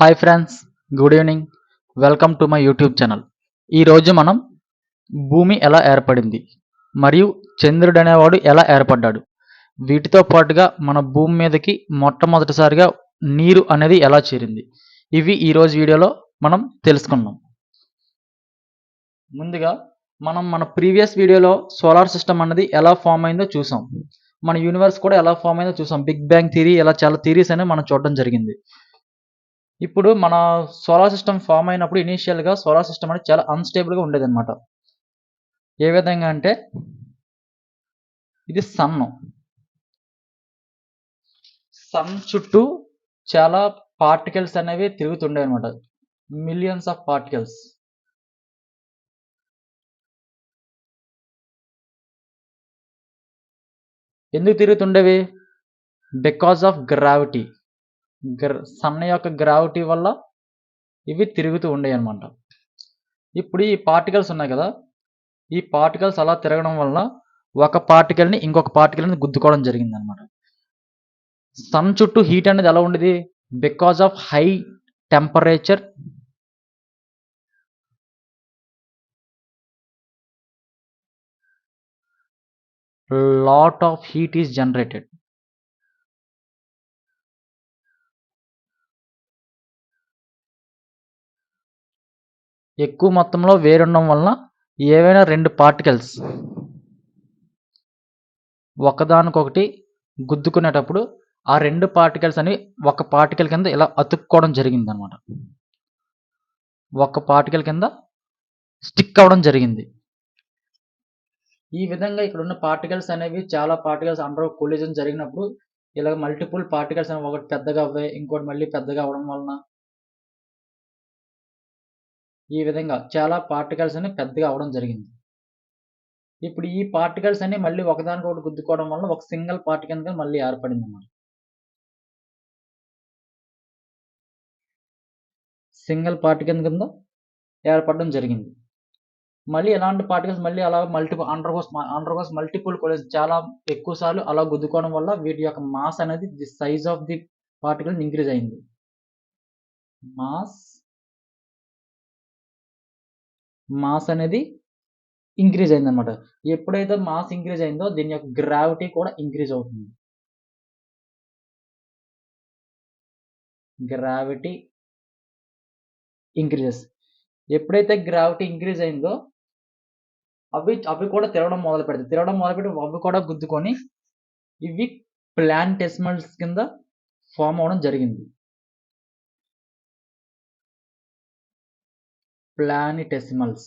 Hi friends, good evening. Welcome to my YouTube channel. ఈరోజు మనం భూమి ఎలా ఏర్పడింది మరియు చంద్రుడు అనేవాడు ఎలా ఏర్పడ్డాడు, వీటితో పాటుగా మన భూమి మీదకి మొట్టమొదటిసారిగా నీరు అనేది ఎలా చేరింది, ఇవి ఈరోజు వీడియోలో మనం తెలుసుకుందాం. ముందుగా మనం మన ప్రీవియస్ వీడియోలో సోలార్ సిస్టమ్ అనేది ఎలా ఫామ్ అయిందో చూసాం. మన యూనివర్స్ కూడా ఎలా ఫామ్ అయిందో చూసాం. బిగ్ బ్యాంగ్ థియరీ, ఇలా చాలా థియరీస్ అనేవి మనం చూడడం జరిగింది. ఇప్పుడు మన సోలార్ సిస్టమ్ ఫామ్ అయినప్పుడు ఇనీషియల్గా సోలార్ సిస్టమ్ అనేది చాలా అన్స్టేబుల్గా ఉండేదన్నమాట. ఏ విధంగా అంటే ఇది సన్ చుట్టూ చాలా పార్టికల్స్ అనేవి తిరుగుతుండే అనమాట. Millions of particles. ఎందుకు తిరుగుతుండేవి? Because of gravity. సన్ యొక్క గ్రావిటీ వల్ల ఇవి తిరుగుతూ ఉండేవి అనమాట. ఇప్పుడు ఈ పార్టికల్స్ ఉన్నాయి కదా, ఈ పార్టికల్స్ అలా తిరగడం వల్ల ఒక పార్టికల్ని ఇంకొక పార్టికల్ని గుద్దుకోవడం జరిగింది అనమాట. సన్ చుట్టూ హీట్ అనేది ఎలా ఉండేది? Because of high temperature, lot of heat is generated. ఎక్కువ మొత్తంలో వేడి ఉండడం వలన ఏవైనా రెండు పార్టికల్స్ ఒకదానికొకటి గుద్దుకునేటప్పుడు ఆ రెండు పార్టికల్స్ అనేవి ఒక పార్టికల్ కింద ఇలా అతుక్కోవడం జరిగింది అనమాట. ఒక పార్టికల్ కింద స్టిక్ అవ్వడం జరిగింది. ఈ విధంగా ఇక్కడ ఉన్న పార్టికల్స్ అనేవి చాలా పార్టికల్స్ అండర్ కొలిజన్ జరిగినప్పుడు ఇలా మల్టిపుల్ పార్టికల్స్ అనేవి ఒకటి పెద్దగా అవ్వాయి, ఇంకోటి మళ్ళీ పెద్దగా అవ్వడం వలన ఈ విధంగా చాలా పార్టికల్స్ అనేవి పెద్దగా అవ్వడం జరిగింది. ఇప్పుడు ఈ పార్టికల్స్ అన్ని మళ్ళీ ఒకదానికొకటి గుద్దుకోవడం వల్ల ఒక సింగిల్ పార్టికల్ కింద మళ్ళీ ఏర్పడింది అన్నమాట. సింగిల్ పార్టికల్ కింద ఏర్పడడం జరిగింది. మళ్ళీ ఎలాంటి పార్టికల్స్ మళ్ళీ అలా అండర్గోస్ మల్టిపుల్ కొలిజన్ చాలా ఎక్కువ సార్లు అలా గుద్దుకోవడం వల్ల వీటి యొక్క మాస్ అనేది the size of the particle increase అయింది. మాస్ అనేది ఇంక్రీజ్ అయింది అనమాట. ఎప్పుడైతే మాస్ ఇంక్రీజ్ అయిందో దీని యొక్క గ్రావిటీ కూడా ఇంక్రీజ్ అవుతుంది. Gravity increases. ఎప్పుడైతే గ్రావిటీ ఇంక్రీజ్ అయిందో అవి కూడా తిరగడం మొదలు పెడతాయి. అవి కూడా గుద్దుకొని ఇవి ప్లానెటెసిమల్స్ కింద ఫామ్ అవడం జరిగింది. ప్లానెటెసిమల్స్.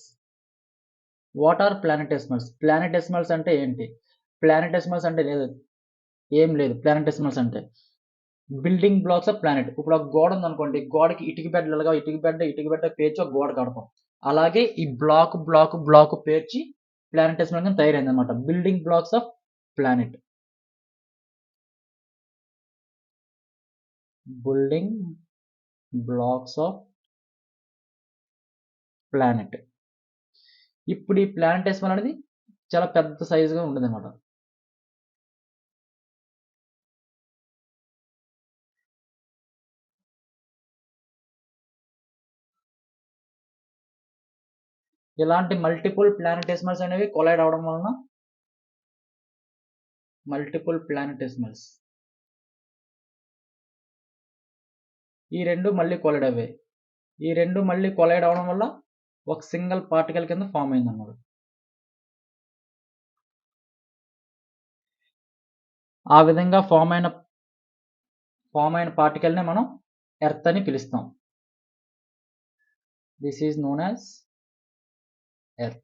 What are ప్లానెటెసిమల్స్? ప్లానెటెసిమల్స్ అంటే ఏంటి? ప్లానెటెసిమల్స్ అంటే ఏం లేదు. ప్లానెటెసిమల్స్ అంటే బిల్డింగ్ బ్లాక్స్ ఆఫ్ ప్లానెట్. ఇప్పుడు ఒక గోడ ఉందనుకోండి, గోడకి ఇటుక బెడ్డ పేర్చి ఒక గోడ కడతాం. అలాగే ఈ బ్లాక్ పేర్చి ప్లానెటెసిమల్ కింద తయారైంది అనమాట. Building blocks of planet. Building blocks of planet. ఇప్పుడు ఈ ప్లానెటెసిమల్ అనేది చాలా పెద్ద సైజుగా ఉండదు అనమాట. ఇలాంటి మల్టిపుల్ ప్లానెటెసిమల్స్ అనేవి కొలైడ్ అవడం వలన మల్టిపుల్ ప్లానెటెసిమల్స్ ఈ రెండు మళ్ళీ కొలైడ్ అవ్వాయి. ఈ రెండు మళ్ళీ కొలైడ్ అవడం వల్ల ఒక సింగిల్ పార్టికల్ కింద ఫామ్ అయింది అన్నమాట. ఆ విధంగా ఫామ్ అయిన పార్టికల్నే మనం ఎర్త్ అని పిలుస్తాం. This is known as earth.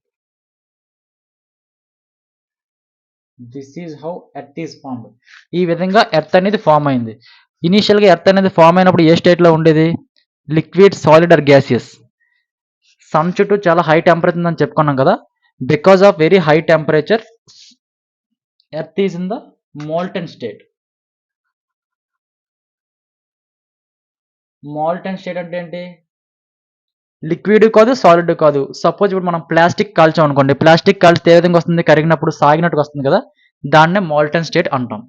This is how earth is formed. ఈ విధంగా ఎర్త్ అనేది ఫామ్ అయింది. ఇనీషియల్గా ఎర్త్ అనేది ఫామ్ అయినప్పుడు ఏ స్టేట్లో ఉండేది? Liquid, solid or gaseous. Sun చుట్టూ చాలా హై టెంపరేచర్ ఉందని చెప్పుకున్నాం కదా. Because of very high temperature earth is in the molten state. Molten state అంటే ఏంటి? లిక్విడ్ కాదు, సాలిడ్ కాదు. సపోజ్ ఇప్పుడు మనం ప్లాస్టిక్ కాల్చాం అనుకోండి, ప్లాస్టిక్ కాల్చితే ఏ విధంగా వస్తుంది? కరిగినప్పుడు సాగినట్టుగా వస్తుంది కదా, దాన్నే మోల్టెన్ స్టేట్ అంటాం.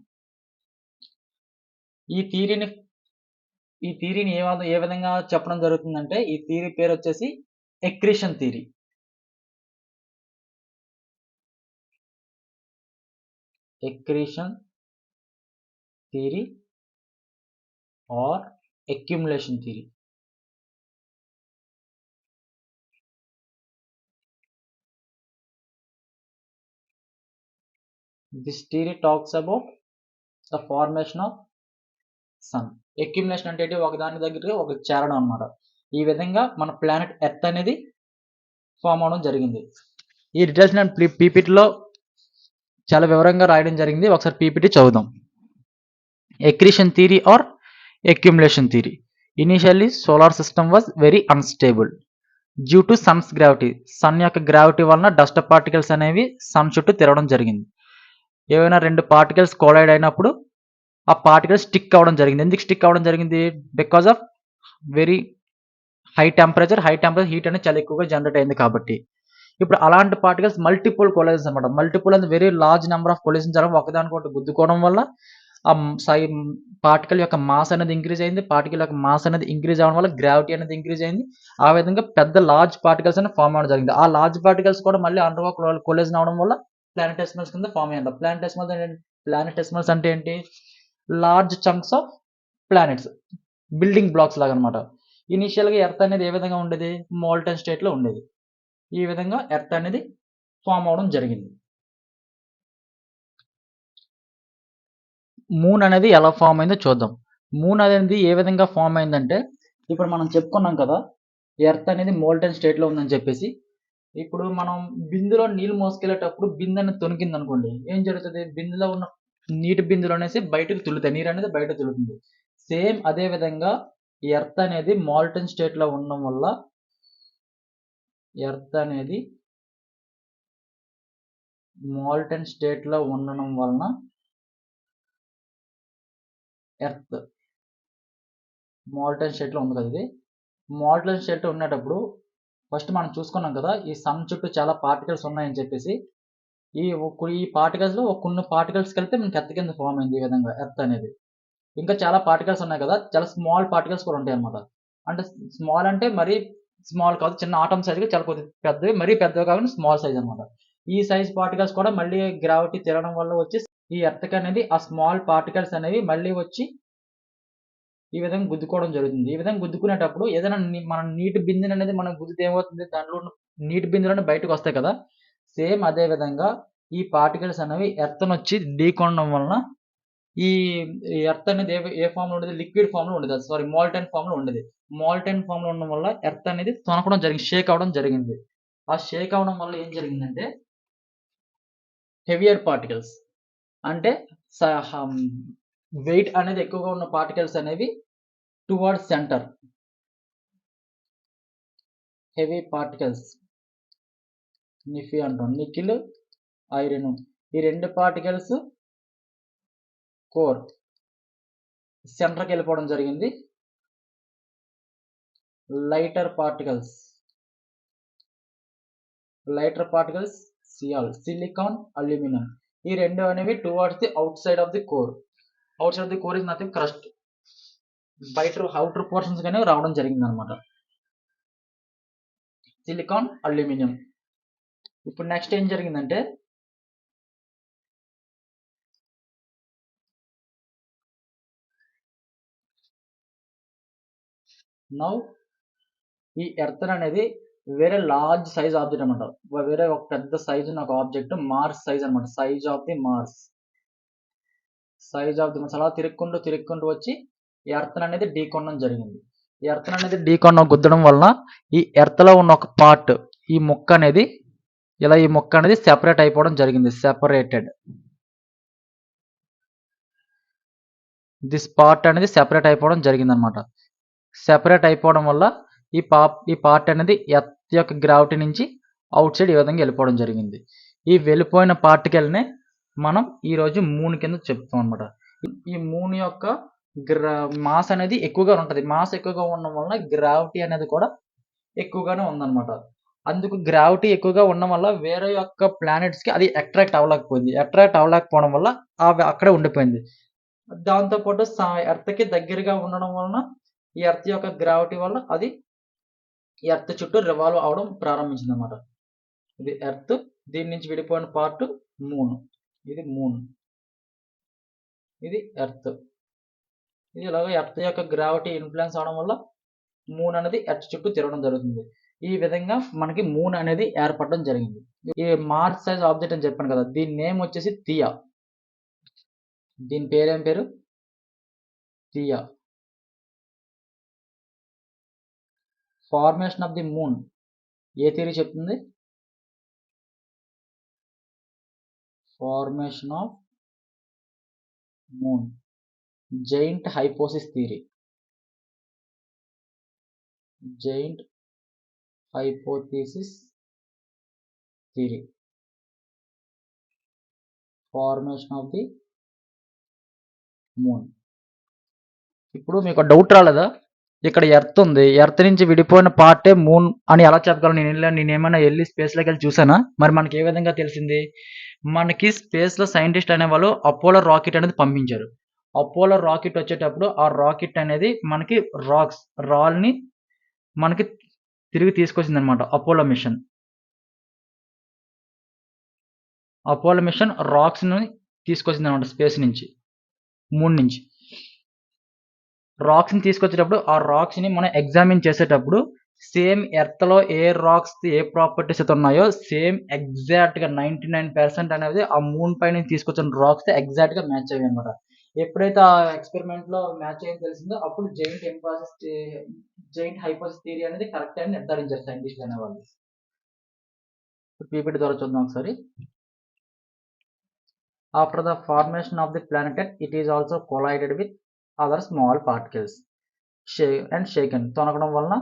ఈ థియరీని ఈ థియరీని ఏ విధంగా చెప్పడం జరుగుతుందంటే, ఈ థియరీ పేరు వచ్చేసి accretion theory. Accretion theory or accumulation theory. This theory talks about the formation of sun. Accumulation అంటే ఏంటి? ఒకదాని దగ్గర ఒకటి చేరడం అన్నమాట. ఈ విధంగా మన ప్లానెట్ ఎర్త్ అనేది ఫామ్ అవడం జరిగింది. ఈ డీటెయిల్స్ నేను పీపీటీలో చాలా వివరంగా రాయడం జరిగింది. ఒకసారి పీపీటీ చదువుదాం. Accretion theory or accumulation theory. Initially solar system was very unstable due to sun's gravity. Sun యొక్క గ్రావిటీ వలన డస్ట్ పార్టికల్స్ అనేవి సన్ చుట్టూ తిరగడం జరిగింది. ఏవైనా రెండు పార్టికల్స్ కొలైడ్ అయినప్పుడు ఆ పార్టికల్స్ స్టిక్ అవ్వడం జరిగింది. ఎందుకు స్టిక్ అవ్వడం జరిగింది? Because of very high temperature heat అనేది చాలా ఎక్కువగా జనరేట్ అయింది కాబట్టి. ఇప్పుడు అలాంటి పార్టికల్స్ మల్టిపుల్ కొలైజన్స్ అనమాట. మల్టిపుల్ అనేది వెరీ లార్జ్ నెంబర్ ఆఫ్ కొలైజన్స్ జరగడం, ఒకదానికొకటి గుద్దుకోవడం వల్ల ఆ పార్టికల్ యొక్క మాస్ అనేది ఇంక్రీజ్ అయింది. పార్టికల్ యొక్క మాస్ అనేది ఇంక్రీజ్ అవ్వడం వల్ల గ్రావిటీ అనేది ఇంక్రీజ్ అయింది. ఆ విధంగా పెద్ద లార్జ్ పార్టికల్స్ అనేది ఫామ్ అవ్వడం జరిగింది. ఆ లార్జ్ పార్టికల్స్ కూడా మళ్ళీ అండర్గో కొలైజన్ అవడం వల్ల ప్లానెటెసిమల్స్ కింద ఫామ్ అయ్యారు. ప్లానెటెసిమల్స్ అంటే ఏంటి? Large chunks of planets, building blocks లాగా అనమాట. ఇనిషియల్గా ఎర్త్ అనేది ఏ విధంగా ఉండేది? మోల్టన్ స్టేట్లో ఉండేది. ఈ విధంగా ఎర్త్ అనేది ఫామ్ అవడం జరిగింది. మూన్ అనేది ఎలా ఫామ్ అయిందో చూద్దాం. మూన్ అనేది ఏ విధంగా ఫామ్ అయిందంటే, ఇప్పుడు మనం చెప్పుకున్నాం కదా, ఎర్త్ అనేది మోల్టన్ స్టేట్లో ఉందని చెప్పేసి. ఇప్పుడు మనం బిందులో నీళ్ళు మోసుకెళ్ళేటప్పుడు బిందె అనేది తొణికింది అనుకోండి, ఏం జరుగుతుంది? బిందులో ఉన్న నీటి బిందులు అనేసి బయటకు తులుతాయి, నీరు అనేది బయట తులుతుంది. సేమ్ అదే విధంగా ఎర్త్ అనేది మోల్టన్ స్టేట్లో ఉండడం వల్ల ఎర్త్ అనేది మోల్టన్ స్టేట్లో ఉండడం వలన ఎర్త్ మోల్టన్ స్టేట్లో ఉంది కదా, ఇది మోల్టన్ స్టేట్లో ఉండేటప్పుడు ఫస్ట్ మనం చూసుకున్నాం కదా, ఈ సన్ చుట్టూ చాలా పార్టికల్స్ ఉన్నాయని చెప్పేసి. ఈ పార్టికల్స్లో కొన్ని పార్టికల్స్ కలిపితే మనకి ఎర్త్ కింద ఫామ్ అయింది. ఈ విధంగా ఎర్త్ అనేది. ఇంకా చాలా పార్టికల్స్ ఉన్నాయి కదా, చాలా స్మాల్ పార్టికల్స్ కూడా ఉంటాయి అన్నమాట. అంటే స్మాల్ అంటే మరీ స్మాల్ కాదు, చిన్న ఆటమ్ సైజ్గా చాలా కొద్ది పెద్దవి, మరీ పెద్దవి కాకుండా స్మాల్ సైజ్ అనమాట. ఈ సైజ్ పార్టికల్స్ కూడా మళ్ళీ గ్రావిటీ తిరగడం వల్ల వచ్చి ఈ ఎర్త్కి అనేది ఆ స్మాల్ పార్టికల్స్ అనేవి మళ్ళీ వచ్చి ఈ విధంగా గుద్దుకోవడం జరుగుతుంది. ఈ విధంగా గుద్దుకునేటప్పుడు ఏదైనా మన నీటి బిందెని అనేది మనం గుద్దితే ఏమవుతుంది? దాంట్లో నీటి బిందులు బయటకు వస్తాయి కదా. సేమ్ అదే విధంగా ఈ పార్టికల్స్ అనేవి ఎర్త్ని వచ్చి ఢీకొనడం వలన ఈ ఎర్త్ అనేది ఏ ఫామ్లో ఉండేది? లిక్విడ్ ఫామ్లో ఉండేది. సారీ, మోల్టన్ ఫామ్లో ఉండేది. మోల్టన్ ఫామ్లో ఉండడం వల్ల ఎర్త్ అనేది తొనకడం జరిగింది, షేక్ అవడం జరిగింది. ఆ షేక్ అవడం వల్ల ఏం జరిగిందంటే, హెవియర్ పార్టికల్స్ అంటే వెయిట్ అనేది ఎక్కువగా ఉన్న పార్టికల్స్ అనేవి టువర్డ్స్ సెంటర్, హెవీ పార్టికల్స్ నిఫి అంటాం, నికిల్, ఐరన్, ఈ రెండు పార్టికల్స్ కోర్ సెంటర్కి వెళ్ళిపోవడం జరిగింది. లైటర్ పార్టికల్స్ సిలికాన్, అల్యూమినియం, ఈ రెండు అనేవి towards the out side of the core. Out side of the core is nothing, crust, బయట అవుటర్ పోర్షన్స్ అనేవి రావడం జరిగింది అనమాట. Silicon, aluminium. ఇప్పుడు నెక్స్ట్ ఏం జరిగిందంటే, నౌ ఈ ఎర్త్ అనేది వేరే లార్జ్ సైజ్ ఆబ్జెక్ట్ అనమాట. వేరే ఒక పెద్ద సైజ్ ఉన్న ఒక ఆబ్జెక్ట్ మార్స్ సైజ్ అనమాట. సైజ్ ఆఫ్ ది మార్స్ అలా తిరుక్కుంటూ వచ్చి ఎర్త్ అనేది ఢీకొనడం జరిగింది. ఈ ఎర్త్ అనేది గుద్దడం వలన ఈ ఎర్త్ లో ఉన్న ఒక పార్ట్, ఈ మొక్క అనేది సెపరేట్ అయిపోవడం జరిగింది. దిస్ పార్ట్ అనేది సెపరేట్ అయిపోవడం జరిగింది అనమాట. సెపరేట్ అయిపోవడం వల్ల ఈ పార్ట్ అనేది ఎర్త్ యొక్క గ్రావిటీ నుంచి అవుట్ సైడ్ ఈ విధంగా వెళ్ళిపోవడం జరిగింది. ఈ వెళ్ళిపోయిన పార్టికల్నే మనం ఈరోజు మూన్ కింద చెప్తాం అనమాట. ఈ మూన్ యొక్క మాస్ అనేది ఎక్కువగా ఉంటుంది. మాస్ ఎక్కువగా ఉండడం వలన గ్రావిటీ అనేది కూడా ఎక్కువగానే ఉందన్నమాట. అందుకు గ్రావిటీ ఎక్కువగా ఉండడం వల్ల వేరే యొక్క ప్లానెట్స్కి అది అట్రాక్ట్ అవ్వలేకపోవడం వల్ల అవి అక్కడే ఉండిపోయింది. దాంతోపాటు ఎర్త్కి దగ్గరగా ఉండడం వలన ఈ ఎర్త్ యొక్క గ్రావిటీ వల్ల అది ఎర్త్ చుట్టూ రివాల్వ్ అవడం ప్రారంభించింది అనమాట. ఇది ఎర్త్, దీని నుంచి విడిపోయిన పార్ట్ మూన్. ఇది మూన్, ఇది ఎర్త్. ఇది ఇలాగ ఎర్త్ యొక్క గ్రావిటీ ఇన్ఫ్లుయెన్స్ అవడం వల్ల మూన్ అనేది ఎర్త్ చుట్టూ తిరగడం జరుగుతుంది. ఈ విధంగా మనకి మూన్ అనేది ఏర్పడడం జరిగింది. ఈ మార్స్ సైజ్ ఆబ్జెక్ట్ అని చెప్పాను కదా, దీని నేమ్ వచ్చేసి థియా. దీని పేరేం పేరు? Theia. Formation of the moon ఏ థియరీ చెప్తుంది? Formation of moon, giant hypothesis theory. Giant hypothesis theory. Formation of the moon. ఇప్పుడు మీకు డౌట్ రాలేదా? ఇక్కడ ఎర్త్ ఉంది, ఎర్త్ నుంచి విడిపోయిన పార్టే మూన్ అని ఎలా చెప్పగలను? నేనేమైనా వెళ్ళి స్పేస్లోకి వెళ్ళి చూసానా? మరి మనకి ఏ విధంగా తెలిసింది? మనకి స్పేస్లో సైంటిస్ట్ అనేవాళ్ళు అపోలో రాకెట్ అనేది పంపించారు. అపోలో రాకెట్ వచ్చేటప్పుడు ఆ రాకెట్ అనేది మనకి రాల్ని మనకి తిరిగి తీసుకొచ్చింది అనమాట. అపోలో మిషన్ రాక్స్ని తీసుకొచ్చింది అనమాట స్పేస్ నుంచి, మూన్ నుంచి. రాక్స్ని తీసుకొచ్చేటప్పుడు ఆ రాక్స్ని మనం ఎగ్జామిన్ చేసేటప్పుడు సేమ్ ఎర్త్లో ఏ రాక్స్ ఏ ప్రాపర్టీస్ అయితే ఉన్నాయో సేమ్ ఎగ్జాక్ట్గా 99% అనేది ఆ మూన్ పైన తీసుకొచ్చిన రాక్స్ ఎగ్జాక్ట్గా మ్యాచ్ అయ్యాయి అనమాట. ఎప్పుడైతే ఆ ఎక్స్పెరిమెంట్లో మ్యాచ్ అయ్యింది తెలిసిందో అప్పుడు జైంట్ హైపోథిసిస్ థియరీ అనేది కరెక్ట్ అని నిర్ధారించారు సైంటిస్టులు అనేవాళ్ళు. పీపీటీ ద్వారా చూద్దాం ఒకసారి. After the formation of the planet it is also collided with other small particles and shaken. తొనకడం వలన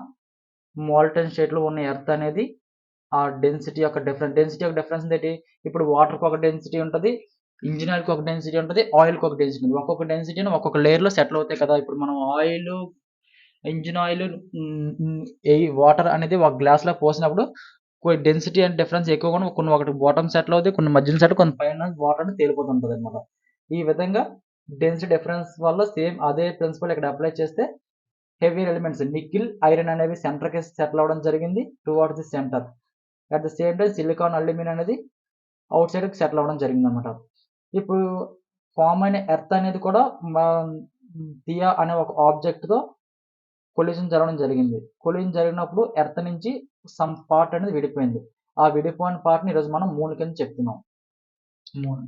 మోల్టెన్ స్టేట్లో ఉన్న ఎర్త్ అనేది ఆ డెన్సిటీ యొక్క డిఫరెన్స్ ఏంటి? ఇప్పుడు వాటర్కి ఒక డెన్సిటీ ఉంటుంది, ఇంజిన్ ఆయిల్కి ఒక డెన్సిటీ ఉంటుంది, ఆయిల్కి ఒక డెన్సిటీ ఉంటుంది. ఒక్కొక్క డెన్సిటీని ఒక్కొక్క లేయర్లో సెటిల్ అవుతాయి కదా. ఇప్పుడు మనం ఇంజిన్ ఆయిల్ వాటర్ అనేది ఒక గ్లాస్లో పోసినప్పుడు కొన్ని డెన్సిటీ అండ్ డిఫరెన్స్ ఎక్కువగా కొన్ని ఒకటి బాటమ్ సెటిల్ అవుతాయి, కొన్ని మధ్యన సెటిల్, కొన్ని పైన వాటర్ అనేది తేలిపోతుంటుంది అనమాట. ఈ విధంగా డెన్సిటీ డిఫరెన్స్ వల్ల సేమ్ అదే ప్రిన్సిపల్ ఇక్కడ అప్లై చేస్తే హెవీ ఎలిమెంట్స్ నికిల్, ఐరన్ అనేవి సెంటర్కి సెటిల్ అవ్వడం జరిగింది, towards the centre. At the same time silicon, aluminium అనేది అవుట్ సైడ్కి సెటిల్ అవ్వడం జరిగింది అనమాట. ఇప్పుడు ఫామ్ అయిన ఎర్త్ అనేది కూడా థియా అనే ఒక ఆబ్జెక్ట్తో కొలిజన్ జరగడం జరిగింది. కొలిజన్ జరిగినప్పుడు ఎర్త్ నుంచి సమ్ పార్ట్ అనేది విడిపోయింది. ఆ విడిపోయిన పార్ట్ని ఈరోజు మనం మూన్ కింద చెప్తున్నాం. మూన్.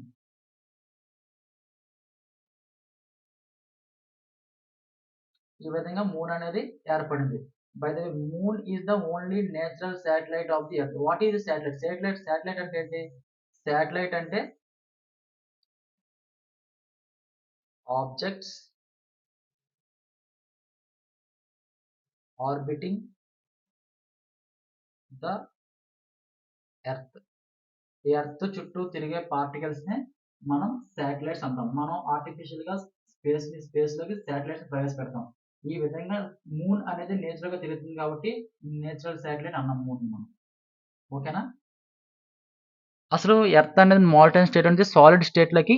ఈ విధంగా మూన్ అనేది ఏర్పడింది. By the way, moon is the only natural satellite of the earth. What is satellite? Satellite అంటే ఏంటి? శాటిలైట్ అంటే objects orbiting the earth. Earth చుట్టూ తిరిగే పార్టికల్స్ నే మనం శాటిలైట్స్ అంటాం. మనం ఆర్టిఫిషియల్ గా స్పేస్లోకి శాటిలైట్స్ ప్రవేశపెడతాం. ఈ విధంగా మూన్ అనేది నేచురల్ గా తిరుగుతుంది కాబట్టి నేచురల్ శాటిలైట్ అన్నాం మూన్ మనం. ఓకేనా? అసలు ఎర్త్ అనేది మాల్టైన్ స్టేట్ నుంచి సాలిడ్ స్టేట్లోకి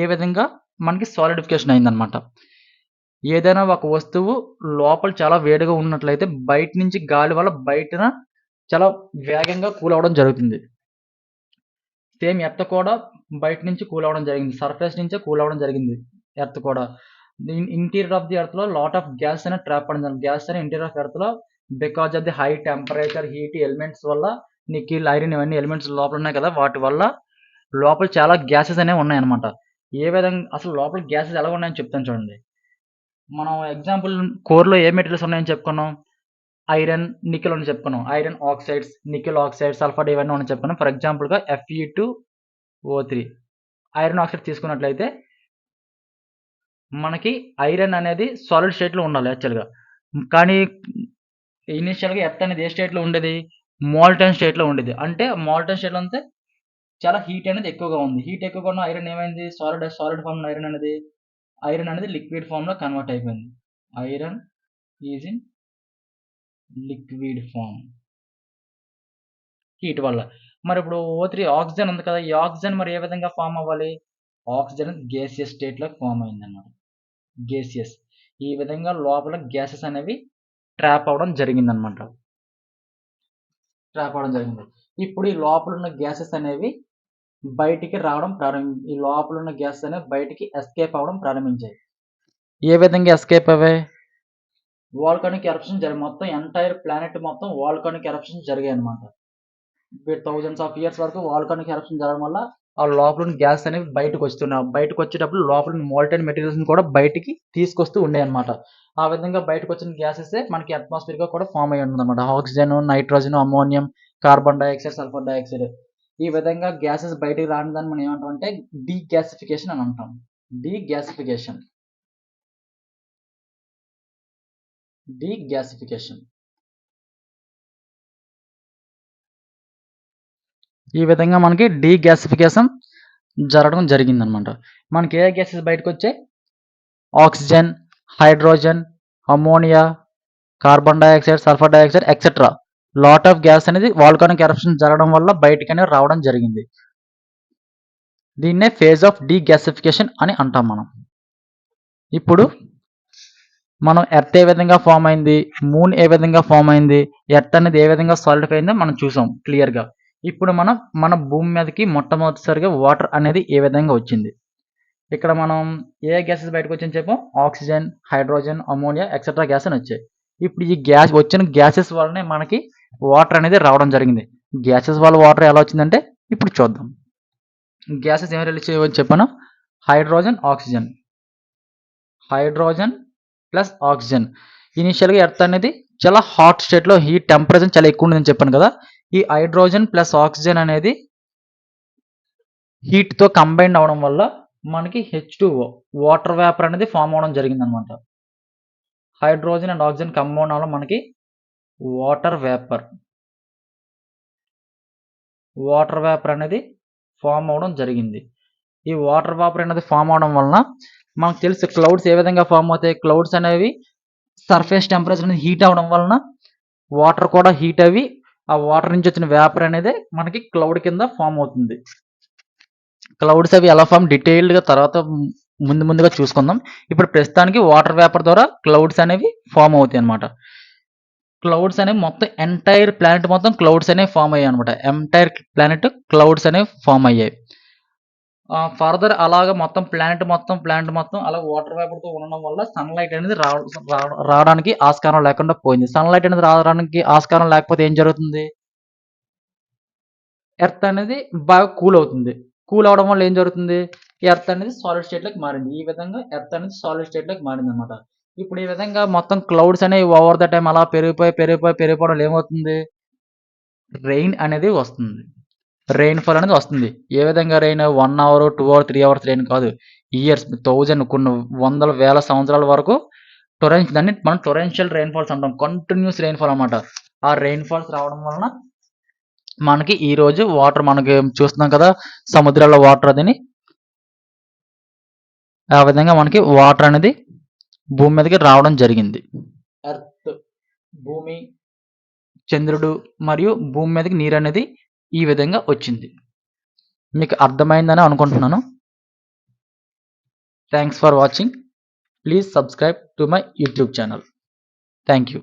ఏ విధంగా మనకి సాలిడిఫికేషన్ అయిందనమాట. ఏదైనా ఒక వస్తువు లోపల చాలా వేడిగా ఉన్నట్లయితే బయట నుంచి గాలి వల్ల బయటన చాలా వేగంగా కూల్ అవ్వడం జరుగుతుంది. సేమ్ ఎర్త్ కూడా బయట నుంచి కూల్ అవ్వడం జరిగింది, సర్ఫేస్ నుంచే కూల్ అవ్వడం జరిగింది ఎర్త్ కూడా. ఇంటీరియర్ ఆఫ్ ది ఎర్త్ లో లాట్ ఆఫ్ గ్యాస్ అనేది ట్రాప్ అవ్వడం జరిగింది. గ్యాస్ అనేది ఇంటీరియర్ ఆఫ్ ఎర్త్ లో because of the high temperature, heat elements వల్ల, నికిల్, ఐరన్ ఇవన్నీ ఎలిమెంట్స్ లోపల ఉన్నాయి కదా, వాటి వల్ల లోపల చాలా గ్యాసెస్ అనేవి ఉన్నాయన్నమాట. ఏ విధంగా అసలు లోపల గ్యాసెస్ ఎలా ఉన్నాయని చెప్తాను చూడండి. మనం ఎగ్జాంపుల్ కోర్లో ఏ మెటీరియల్స్ ఉన్నాయని చెప్పుకున్నాం? ఐరన్, నికెల్ అని చెప్పుకున్నాం. Iron oxides, nickel oxide, sulphur ఇవన్నీ అని చెప్పుకున్నాం. ఫర్ ఎగ్జాంపుల్గా Fe2O3 ఐరన్ ఆక్సైడ్ తీసుకున్నట్లయితే మనకి ఐరన్ అనేది సాలిడ్ స్టేట్లో ఉండాలి యాక్చువల్గా. కానీ ఇనిషియల్గా ఎర్త్ అనేది ఏ స్టేట్లో ఉండేది? మోల్టైన్ స్టేట్లో ఉండేది. అంటే మోల్టైన్ స్టేట్లో అంతే చాలా హీట్ అనేది ఎక్కువగా ఉంది. హీట్ ఎక్కువగా ఉన్న ఐరన్ ఏమైంది? సాలిడ్ ఫామ్ ఐరన్ అనేది లిక్విడ్ ఫామ్లో కన్వర్ట్ అయిపోయింది. Iron is in liquid form heat వల్ల. మరి ఇప్పుడు O3 ఆక్సిజన్ ఉంది కదా, ఈ ఆక్సిజన్ మరి ఏ విధంగా ఫామ్ అవ్వాలి? ఆక్సిజన్ గ్యాసియస్ స్టేట్లో ఫామ్ అయింది అన్నమాట. గ్యాసియస్. ఈ విధంగా లోపల గ్యాసెస్ అనేవి ట్రాప్ అవ్వడం జరిగిందనమాట. ఇప్పుడు ఈ లోపల ఉన్న గ్యాసెస్ అనేవి బయటికి రావడం ఈ లోపల ఉన్న గ్యాసెస్ అనేవి బయటికి ఎస్కేప్ అవ్వడం ప్రారంభించాయి. ఏ విధంగా ఎస్కేప్ అవ్వాయి? వాల్కానిక్ ఎరప్షన్ మొత్తం ఎంటైర్ ప్లానెట్ మొత్తం వాల్కానిక్ ఎరప్షన్ జరిగాయన్నమాట. థౌజండ్స్ ఆఫ్ ఇయర్స్ వరకు వాల్కానిక్ ఎరప్షన్ జరగడం వల్ల ఆ లోపల ఉన్న గ్యాస్ అనేవి బయటకు వస్తున్నాయి. బయటకు వచ్చేటప్పుడు లోపల మోల్టైన్ మెటీరియల్స్ కూడా బయటికి తీసుకొస్తూ ఉండే అనమాట. ఆ విధంగా బయటకు వచ్చిన గ్యాసెస్ మనకి అట్మాస్ఫియర్ గా కూడా ఫామ్ అయ్యి ఉంటుంది అనమాట. Oxygen, nitrogen, ammonium, carbon dioxide, sulphur dioxide. ఈ విధంగా గ్యాసెస్ బయటికి రాని దాన్ని మనం ఏమంటాం అంటే డీగ్యాసిఫికేషన్ అని అంటాం. డీగ్యాసిఫికేషన్. ఈ విధంగా మనకి డీగ్యాసిఫికేషన్ జరగడం జరిగిందనమాట. మనకి ఏ గ్యాసెస్ బయటకు వచ్చాయి? Oxygen, hydrogen, ammonia, carbon dioxide, sulphur dioxide etcetera. Lot of gas అనేది వాల్కానిక్ ఎరప్షన్ జరగడం వల్ల బయటకనే రావడం జరిగింది. దీన్నే ఫేజ్ ఆఫ్ డీగ్యాసిఫికేషన్ అని అంటాం మనం. ఇప్పుడు మనం ఎర్త్ ఏ విధంగా ఫామ్ అయింది, మూన్ ఏ విధంగా ఫామ్ అయింది, ఎర్త్ అనేది ఏ విధంగా సాలిడిఫై అయిందో మనం చూసాం క్లియర్గా. ఇప్పుడు మనం మన భూమి మీదకి మొట్టమొదటిసారిగా వాటర్ అనేది ఏ విధంగా వచ్చింది. ఇక్కడ మనం ఏ గ్యాసెస్ బయటకు వచ్చాయని చెప్పాం? Oxygen, hydrogen, ammonia etcetera gas అని వచ్చాయి. ఇప్పుడు ఈ వచ్చిన గ్యాసెస్ వల్లనే మనకి వాటర్ అనేది రావడం జరిగింది. గ్యాసెస్ వల్ల వాటర్ ఎలా వచ్చిందంటే ఇప్పుడు చూద్దాం. గ్యాసెస్ ఏమి రిలీజ్ చేయవని చెప్పాను? Hydrogen, oxygen. Hydrogen plus oxygen. ఇనిషియల్గా ఎర్త్ అనేది చాలా హాట్ స్టేట్లో హీట్ టెంపరేచర్ చాలా ఎక్కువ ఉందని చెప్పాను కదా. ఈ హైడ్రోజన్ ప్లస్ ఆక్సిజన్ అనేది హీట్తో కంబైన్ అవడం వల్ల మనకి H2O వాటర్ వేపర్ అనేది ఫామ్ అవడం జరిగింది అనమాట. హైడ్రోజన్ అండ్ ఆక్సిజన్ కంబైన్ అవడం మనకి వాటర్ వేపర్ అనేది ఫామ్ అవడం జరిగింది. ఈ వాటర్ వేపర్ అనేది ఫామ్ అవడం వలన మనకు తెలుసు క్లౌడ్స్ ఏ విధంగా ఫామ్ అవుతాయి. క్లౌడ్స్ అనేవి సర్ఫేస్ టెంపరేచర్ అనేది హీట్ అవడం వలన వాటర్ కూడా హీట్ అవి ఆ వాటర్ నుంచి వచ్చిన వేపర్ అనేది మనకి క్లౌడ్ కింద ఫామ్ అవుతుంది. క్లౌడ్స్ అవి ఎలా ఫామ్ డీటెయిల్డ్గా తర్వాత ముందుగా చూసుకుందాం. ఇప్పుడు ప్రస్తుతానికి వాటర్ వేపర్ ద్వారా క్లౌడ్స్ అనేవి ఫామ్ అవుతాయి అనమాట. క్లౌడ్స్ అనేవి మొత్తం ఎంటైర్ ప్లానెట్ మొత్తం క్లౌడ్స్ అనేవి ఫామ్ అయ్యాయి అనమాట. ఎంటైర్ ప్లానెట్ క్లౌడ్స్ అనేవి ఫామ్ అయ్యాయి. ఫర్దర్ అలాగా మొత్తం ప్లానెట్ మొత్తం అలా వాటర్ వేపర్తో ఉండడం వల్ల సన్లైట్ అనేది రావడానికి ఆస్కారం లేకుండా పోయింది. సన్లైట్ అనేది రావడానికి ఆస్కారం లేకపోతే ఏం జరుగుతుంది? ఎర్త్ అనేది బాగా కూల్ అవుతుంది. కూల్ అవడం వల్ల ఏం జరుగుతుంది? ఎర్త్ అనేది సాలిడ్ స్టేట్లోకి మారింది. ఈ విధంగా ఎర్త్ అనేది సాలిడ్ స్టేట్లోకి మారింది అనమాట. ఇప్పుడు ఈ విధంగా మొత్తం క్లౌడ్స్ అనేవి ఓవర్ ద టైం అలా పెరిగిపోవడం ఏమవుతుంది? రెయిన్ అనేది వస్తుంది. రెయిన్ఫాల్ అనేది వస్తుంది. ఏ విధంగా rain? 1 hour, 2 hour, 3 hours rain కాదు. ఇయర్స్, 1000 కొన్ని వందల వేల సంవత్సరాల వరకు దాన్ని మనం టొరెన్షియల్ రెయిన్ఫాల్స్ అంటాం. కంటిన్యూస్ రెయిన్ఫాల్ అనమాట. ఆ రెయిన్ఫాల్స్ రావడం వలన మనకి ఈ రోజు వాటర్ మనకి చూస్తున్నాం కదా సముద్రాల వాటర్ అదని. ఆ విధంగా మనకి వాటర్ అనేది భూమి మీదకి రావడం జరిగింది. ఎర్త్, భూమి, చంద్రుడు మరియు భూమి మీదకి నీరు అనేది ఈ విధంగా వచ్చింది. మీకు అర్థమైందని అనుకుంటున్నాను. Thanks for watching. Please subscribe to my YouTube channel. Thank you.